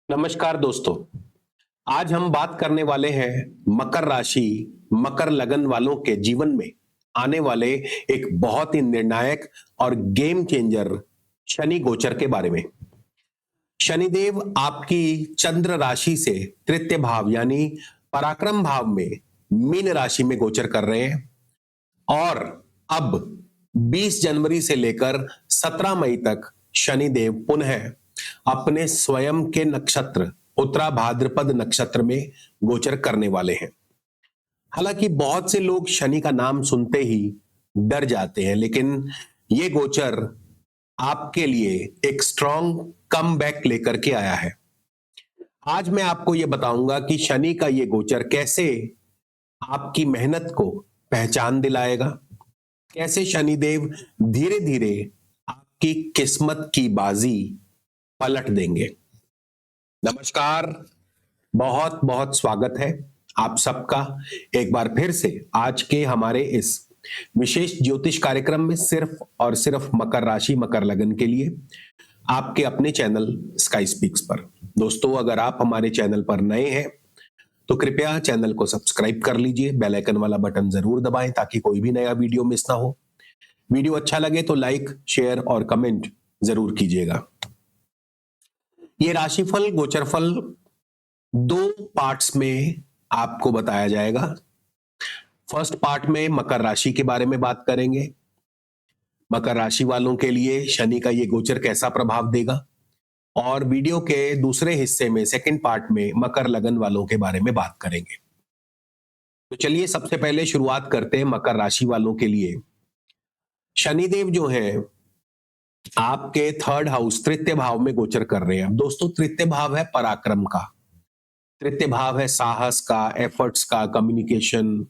नमस्कार दोस्तों। आज हम बात करने वाले हैं मकर राशि, मकर लगन वालों के जीवन में आने वाले एक बहुत ही निर्णायक और गेम चेंजर शनि गोचर के बारे में। शनिदेव आपकी चंद्र राशि से तृतीय भाव यानी पराक्रम भाव में मीन राशि में गोचर कर रहे हैं और अब 20 जनवरी से लेकर 17 मई तक शनिदेव पुनः अपने स्वयं के नक्षत्र उत्तरा भाद्रपद नक्षत्र में गोचर करने वाले हैं। हालांकि बहुत से लोग शनि का नाम सुनते ही डर जाते हैं, लेकिन ये गोचर आपके लिए एक स्ट्रॉन्ग कमबैक लेकर के आया है। आज मैं आपको ये बताऊंगा कि शनि का ये गोचर कैसे आपकी मेहनत को पहचान दिलाएगा, कैसे शनिदेव धीरे धीरे आपकी किस्मत की बाजी पलट देंगे। नमस्कार, बहुत बहुत स्वागत है आप सबका एक बार फिर से आज के हमारे इस विशेष ज्योतिष कार्यक्रम में, सिर्फ और सिर्फ मकर राशि मकर लगन के लिए आपके अपने चैनल स्काई स्पीक्स पर। दोस्तों, अगर आप हमारे चैनल पर नए हैं तो कृपया चैनल को सब्सक्राइब कर लीजिए, बेल आइकन वाला बटन जरूर दबाएं ताकि कोई भी नया वीडियो मिस ना हो। वीडियो अच्छा लगे तो लाइक, शेयर और कमेंट जरूर कीजिएगा। ये राशिफल गोचरफल दो पार्ट्स में आपको बताया जाएगा। फर्स्ट पार्ट में मकर राशि के बारे में बात करेंगे। मकर राशि वालों के लिए शनि का ये गोचर कैसा प्रभाव देगा, और वीडियो के दूसरे हिस्से में सेकंड पार्ट में मकर लगन वालों के बारे में बात करेंगे। तो चलिए सबसे पहले शुरुआत करते हैं मकर राशि वालों के लिए। शनिदेव जो है आपके थर्ड हाउस तृतीय भाव में गोचर कर रहे हैं। अब दोस्तों, तृतीय भाव है पराक्रम का, तृतीय भाव है साहस का, एफर्ट्स का, कम्युनिकेशन,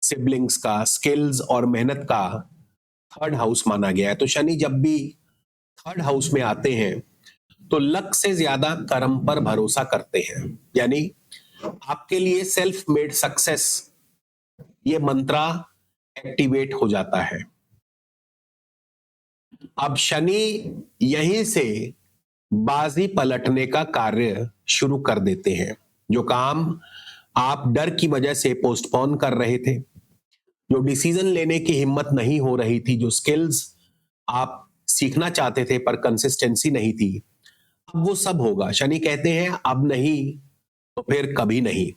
सिबलिंग्स का, स्किल्स और मेहनत का थर्ड हाउस माना गया है। तो शनि जब भी थर्ड हाउस में आते हैं तो लक से ज्यादा कर्म पर भरोसा करते हैं, यानी आपके लिए सेल्फ मेड सक्सेस ये मंत्रा एक्टिवेट हो जाता है। अब शनि यहीं से बाजी पलटने का कार्य शुरू कर देते हैं। जो काम आप डर की वजह से पोस्टपोन कर रहे थे, जो डिसीजन लेने की हिम्मत नहीं हो रही थी, जो स्किल्स आप सीखना चाहते थे पर कंसिस्टेंसी नहीं थी, अब वो सब होगा। शनि कहते हैं अब नहीं तो फिर कभी नहीं।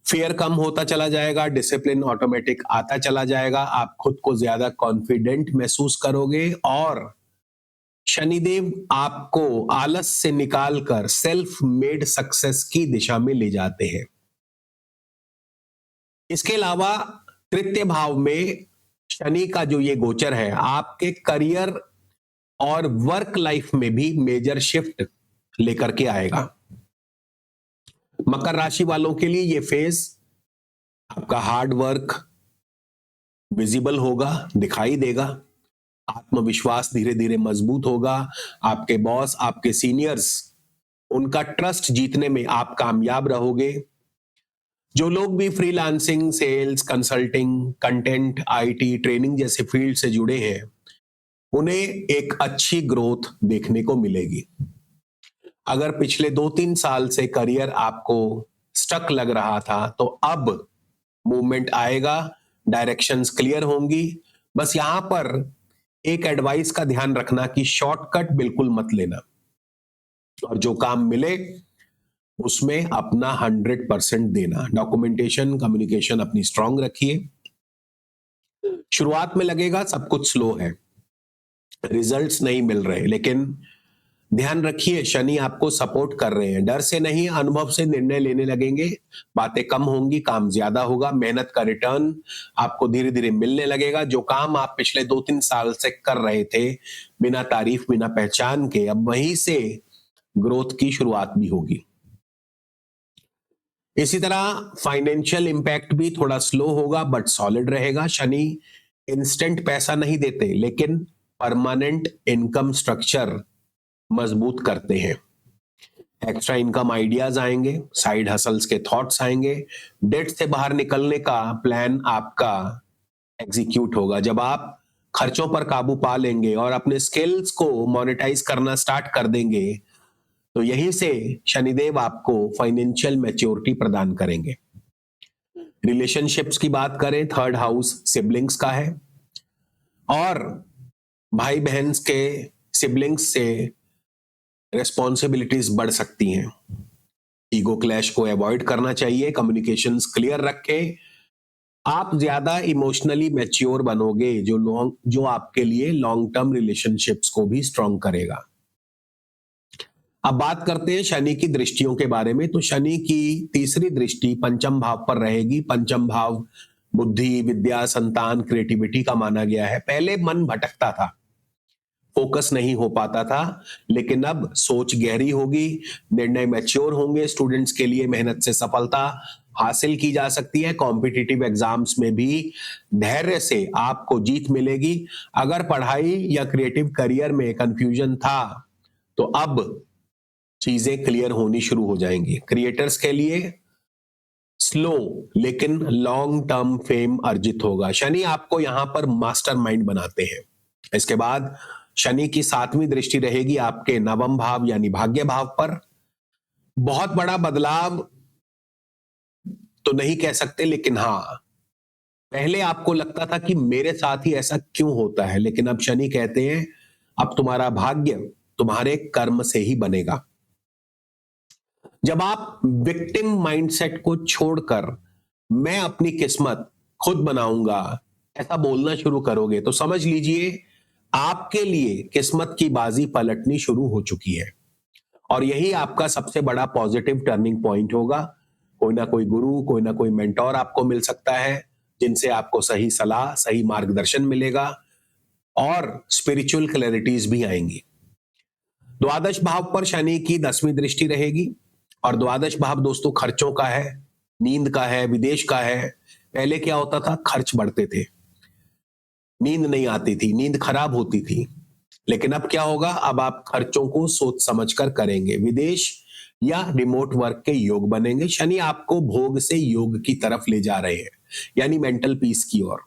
फियर कम होता चला जाएगा, डिसिप्लिन ऑटोमेटिक आता चला जाएगा, आप खुद को ज्यादा कॉन्फिडेंट महसूस करोगे और शनिदेव आपको आलस से निकालकर सेल्फ मेड सक्सेस की दिशा में ले जाते हैं। इसके अलावा तृतीय भाव में शनि का जो ये गोचर है आपके करियर और वर्क लाइफ में भी मेजर शिफ्ट लेकर के आएगा। मकर राशि वालों के लिए ये फेज आपका हार्ड वर्क विजिबल होगा, दिखाई देगा। आत्मविश्वास धीरे धीरे मजबूत होगा। आपके बॉस, आपके सीनियर्स, उनका ट्रस्ट जीतने में आप कामयाब रहोगे। जो लोग भी freelancing, sales, consulting, content, IT, training जैसे फील्ड से जुड़े हैं, उन्हें एक अच्छी ग्रोथ देखने को मिलेगी। अगर पिछले 2-3 साल से करियर आपको स्टक लग रहा था तो अब मूवमेंट आएगा, डायरेक्शंस क्लियर होंगी। बस यहां पर एक एडवाइस का ध्यान रखना कि शॉर्टकट बिल्कुल मत लेना, और जो काम मिले उसमें अपना 100% देना। डॉक्यूमेंटेशन, कम्युनिकेशन अपनी स्ट्रांग रखिए। शुरुआत में लगेगा सब कुछ स्लो है, रिजल्ट्स नहीं मिल रहे, लेकिन ध्यान रखिए शनि आपको सपोर्ट कर रहे हैं। डर से नहीं, अनुभव से निर्णय लेने लगेंगे, बातें कम होंगी, काम ज्यादा होगा, मेहनत का रिटर्न आपको धीरे धीरे मिलने लगेगा। जो काम आप पिछले 2-3 साल से कर रहे थे बिना तारीफ, बिना पहचान के, अब वहीं से ग्रोथ की शुरुआत भी होगी। इसी तरह फाइनेंशियल इंपैक्ट भी थोड़ा स्लो होगा बट सॉलिड रहेगा। शनि इंस्टेंट पैसा नहीं देते, लेकिन परमानेंट इनकम स्ट्रक्चर मजबूत करते हैं। एक्स्ट्रा इनकम आइडियाज आएंगे, साइड हसल्स के थॉट्स आएंगे, डेट से बाहर निकलने का प्लान आपका एग्जीक्यूट होगा। जब आप खर्चों पर काबू पा लेंगे और अपने स्किल्स को मोनेटाइज करना स्टार्ट कर देंगे तो यहीं से शनिदेव आपको फाइनेंशियल मैच्योरिटी प्रदान करेंगे। रिलेशनशिप्स की बात करें, थर्ड हाउस सिबलिंग्स का है और भाई बहन के सिबलिंग्स से रिस्पॉन्सिबिलिटीज बढ़ सकती हैं। ईगो क्लैश को अवॉइड करना चाहिए, कम्युनिकेशंस क्लियर रखें। आप ज्यादा इमोशनली मैच्योर बनोगे जो आपके लिए लॉन्ग टर्म रिलेशनशिप्स को भी स्ट्रांग करेगा। अब बात करते हैं शनि की दृष्टियों के बारे में। तो शनि की तीसरी दृष्टि पंचम भाव पर रहेगी। पंचम भाव बुद्धि, विद्या, संतान, क्रिएटिविटी का माना गया है। पहले मन भटकता था, फोकस नहीं हो पाता था, लेकिन अब सोच गहरी होगी, निर्णय मैच्योर होंगे। स्टूडेंट्स के लिए मेहनत से सफलता हासिल की जा सकती है। कॉम्पिटिटिव एग्जाम्स में भी धैर्य से आपको जीत मिलेगी। अगर पढ़ाई या क्रिएटिव करियर में कंफ्यूजन था तो अब चीजें क्लियर होनी शुरू हो जाएंगी। क्रिएटर्स के लिए स्लो लेकिन लॉन्ग टर्म फेम अर्जित होगा। शनि आपको यहां पर मास्टरमाइंड बनाते हैं। इसके बाद शनि की 7वीं दृष्टि रहेगी आपके नवम भाव यानी भाग्य भाव पर। बहुत बड़ा बदलाव तो नहीं कह सकते, लेकिन हाँ, पहले आपको लगता था कि मेरे साथ ही ऐसा क्यों होता है, लेकिन अब शनि कहते हैं अब तुम्हारा भाग्य तुम्हारे कर्म से ही बनेगा। जब आप विक्टिम माइंडसेट को छोड़कर मैं अपनी किस्मत खुद बनाऊंगा ऐसा बोलना शुरू करोगे तो समझ लीजिए आपके लिए किस्मत की बाजी पलटनी शुरू हो चुकी है। और यही आपका सबसे बड़ा पॉजिटिव टर्निंग पॉइंट होगा। कोई ना कोई गुरु, कोई ना कोई मेंटोर आपको मिल सकता है जिनसे आपको सही सलाह, सही मार्गदर्शन मिलेगा और स्पिरिचुअल क्लैरिटीज भी आएंगी। द्वादश भाव पर शनि की 10वीं दृष्टि रहेगी और द्वादश भाव दोस्तों खर्चों का है, नींद का है, विदेश का है। पहले क्या होता था, खर्च बढ़ते थे, नींद नहीं आती थी, नींद खराब होती थी। लेकिन अब क्या होगा, अब आप खर्चों को सोच समझकर करेंगे। विदेश या रिमोट वर्क के योग बनेंगे। शनि आपको भोग से योग की तरफ ले जा रहे हैं, यानी मेंटल पीस की ओर।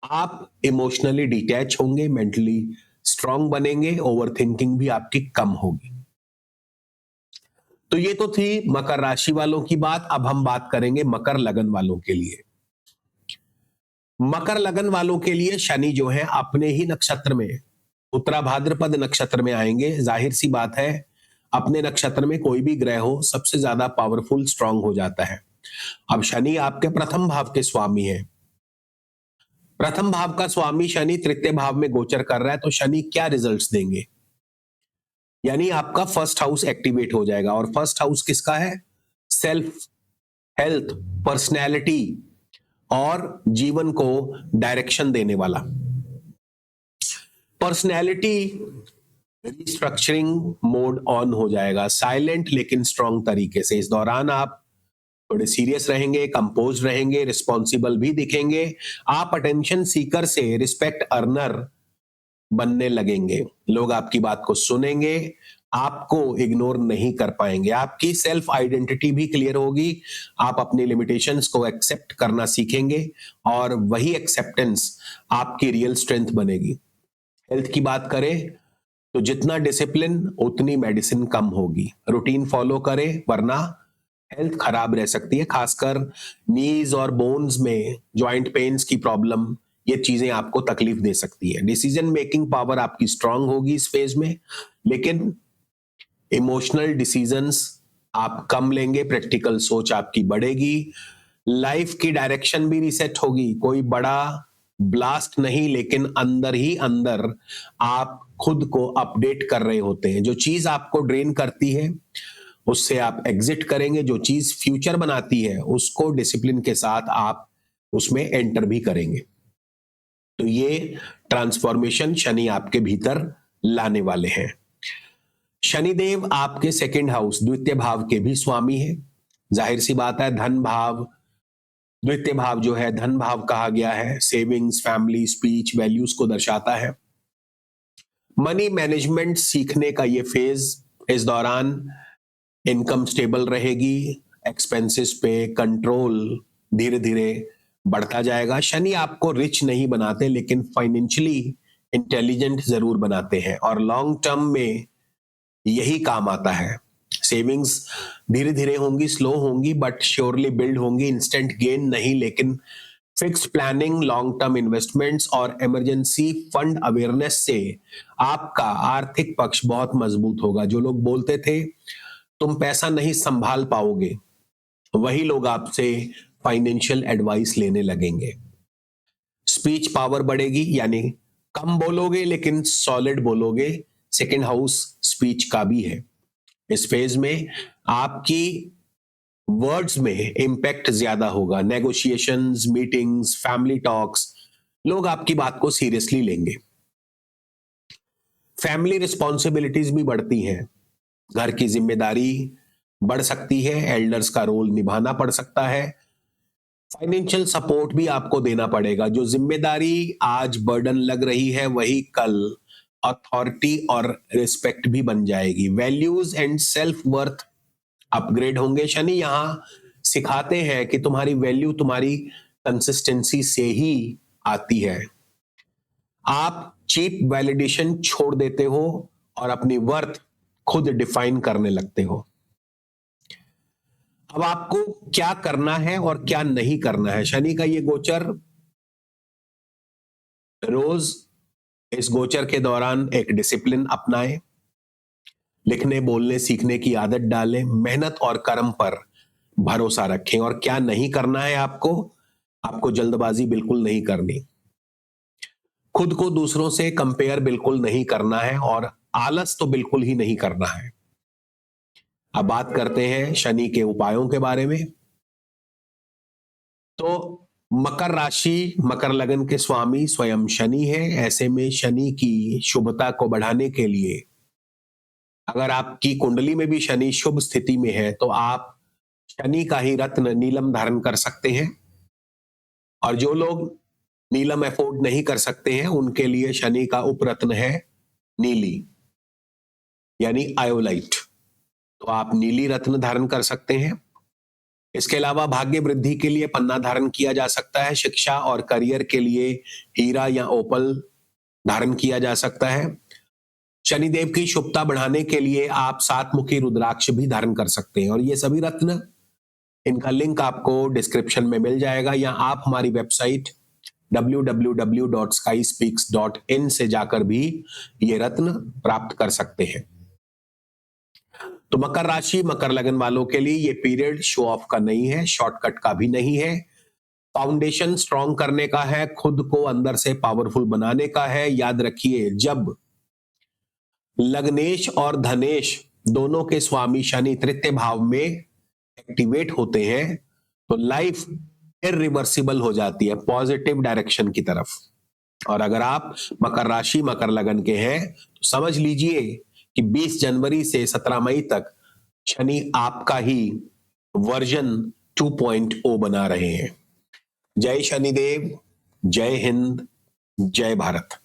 आप इमोशनली डिटैच होंगे, मेंटली स्ट्रांग बनेंगे, ओवर थिंकिंग भी आपकी कम होगी। तो ये तो थी मकर राशि वालों की बात। अब हम बात करेंगे मकर लगन वालों के लिए। मकर लगन वालों के लिए शनि जो है अपने ही नक्षत्र में, उत्तरा भाद्रपद नक्षत्र में आएंगे। जाहिर सी बात है, अपने नक्षत्र में कोई भी ग्रह हो सबसे ज्यादा पावरफुल, स्ट्रांग हो जाता है। अब शनि आपके प्रथम भाव के स्वामी हैं। प्रथम भाव का स्वामी शनि तृतीय भाव में गोचर कर रहा है, तो शनि क्या रिजल्ट्स देंगे, यानी आपका फर्स्ट हाउस एक्टिवेट हो जाएगा। और फर्स्ट हाउस किसका है, सेल्फ, हेल्थ, पर्सनैलिटी और जीवन को डायरेक्शन देने वाला। पर्सनैलिटी रिस्ट्रक्चरिंग मोड ऑन हो जाएगा, साइलेंट लेकिन स्ट्रांग तरीके से। इस दौरान आप थोड़े सीरियस रहेंगे, कंपोज रहेंगे, रिस्पॉन्सिबल भी दिखेंगे। आप अटेंशन सीकर से रिस्पेक्ट अर्नर बनने लगेंगे। लोग आपकी बात को सुनेंगे, आपको इग्नोर नहीं कर पाएंगे। आपकी सेल्फ आइडेंटिटी भी क्लियर होगी। आप अपनी लिमिटेशंस को एक्सेप्ट करना सीखेंगे और वही एक्सेप्टेंस आपकी रियल स्ट्रेंथ बनेगी। हेल्थ की बात करें तो जितना डिसिप्लिन उतनी मेडिसिन कम होगी। रूटीन फॉलो करें, वरना हेल्थ खराब रह सकती है। खासकर नीज और बोन्स में जॉइंट पेन्स की प्रॉब्लम, ये चीजें आपको तकलीफ दे सकती है। डिसीजन मेकिंग पावर आपकी स्ट्रांग होगी इस फेज में, लेकिन इमोशनल डिसीजंस आप कम लेंगे, प्रैक्टिकल सोच आपकी बढ़ेगी। लाइफ की डायरेक्शन भी रीसेट होगी। कोई बड़ा ब्लास्ट नहीं, लेकिन अंदर ही अंदर आप खुद को अपडेट कर रहे होते हैं। जो चीज आपको ड्रेन करती है उससे आप एग्जिट करेंगे, जो चीज फ्यूचर बनाती है उसको डिसिप्लिन के साथ आप उसमें एंटर भी करेंगे। तो ये ट्रांसफॉर्मेशन शनि आपके भीतर लाने वाले हैं। शनिदेव आपके सेकंड हाउस, द्वितीय भाव के भी स्वामी हैं। जाहिर सी बात है, धन भाव, द्वितीय भाव जो है धन भाव कहा गया है। सेविंग्स, फैमिली, स्पीच, वैल्यूज को दर्शाता है। मनी मैनेजमेंट सीखने का ये फेज, इस दौरान इनकम स्टेबल रहेगी, एक्सपेंसेस पे कंट्रोल धीरे धीरे बढ़ता जाएगा। शनि आपको रिच नहीं बनाते, लेकिन फाइनेंशियली इंटेलिजेंट जरूर बनाते हैं और लॉन्ग टर्म में यही काम आता है। सेविंग्स धीरे धीरे होंगी, स्लो होंगी, बट श्योरली बिल्ड होंगी। इंस्टेंट गेन नहीं, लेकिन fixed planning, long term investments और इमरजेंसी फंड अवेयरनेस से आपका आर्थिक पक्ष बहुत मजबूत होगा। जो लोग बोलते थे तुम पैसा नहीं संभाल पाओगे, वही लोग आपसे फाइनेंशियल एडवाइस लेने लगेंगे। स्पीच पावर बढ़ेगी, यानी कम बोलोगे लेकिन सॉलिड बोलोगे। सेकेंड हाउस स्पीच का भी है। इस फेज में आपकी वर्ड्स में इंपैक्ट ज्यादा होगा। नेगोशिएशंस, मीटिंग्स, फैमिली टॉक्स, लोग आपकी बात को सीरियसली लेंगे। फैमिली रिस्पॉन्सिबिलिटीज भी बढ़ती हैं। घर की जिम्मेदारी बढ़ सकती है, एल्डर्स का रोल निभाना पड़ सकता है। फाइनेंशियल सपोर्ट भी आपको देना पड़ेगा। जो जिम्मेदारी आज बर्डन लग रही है, वही कल अथॉरिटी और रिस्पेक्ट भी बन जाएगी। Values and self worth upgrade होंगे। शनि यहां सिखाते हैं कि तुम्हारी वैल्यू तुम्हारी कंसिस्टेंसी से ही आती है। आप चीप वैलिडेशन छोड़ देते हो और अपनी वर्थ खुद डिफाइन करने लगते हो। अब आपको क्या करना है और क्या नहीं करना है। शनि का ये गोचर, रोज इस गोचर के दौरान एक डिसिप्लिन अपनाएं, लिखने बोलने सीखने की आदत डालें, मेहनत और कर्म पर भरोसा रखें। और क्या नहीं करना है आपको जल्दबाजी बिल्कुल नहीं करनी, खुद को दूसरों से कंपेयर बिल्कुल नहीं करना है, और आलस तो बिल्कुल ही नहीं करना है। अब बात करते हैं शनि के उपायों के बारे में। तो मकर राशि, मकर लगन के स्वामी स्वयं शनि है। ऐसे में शनि की शुभता को बढ़ाने के लिए, अगर आपकी कुंडली में भी शनि शुभ स्थिति में है, तो आप शनि का ही रत्न नीलम धारण कर सकते हैं। और जो लोग नीलम अफोर्ड नहीं कर सकते हैं, उनके लिए शनि का उपरत्न है नीली, यानी आयोलाइट। तो आप नीली रत्न धारण कर सकते हैं। इसके अलावा भाग्य वृद्धि के लिए पन्ना धारण किया जा सकता है। शिक्षा और करियर के लिए हीरा या ओपल धारण किया जा सकता है। शनिदेव की शुभता बढ़ाने के लिए आप सातमुखी रुद्राक्ष भी धारण कर सकते हैं। और ये सभी रत्न, इनका लिंक आपको डिस्क्रिप्शन में मिल जाएगा, या आप हमारी वेबसाइट www.skyspeaks.in से जाकर भी ये रत्न प्राप्त कर सकते हैं। तो मकर राशि, मकर लगन वालों के लिए ये पीरियड शो ऑफ का नहीं है, शॉर्टकट का भी नहीं है। फाउंडेशन स्ट्रॉन्ग करने का है, खुद को अंदर से पावरफुल बनाने का है। याद रखिए, जब लग्नेश और धनेश दोनों के स्वामी शनि तृतीय भाव में एक्टिवेट होते हैं, तो लाइफ इरिवर्सिबल हो जाती है, पॉजिटिव डायरेक्शन की तरफ। और अगर आप मकर राशि, मकर लगन के हैं, तो समझ लीजिए कि 20 जनवरी से 17 मई तक शनि आपका ही वर्जन 2.0 बना रहे हैं। जय शनिदेव, जय हिंद, जय भारत।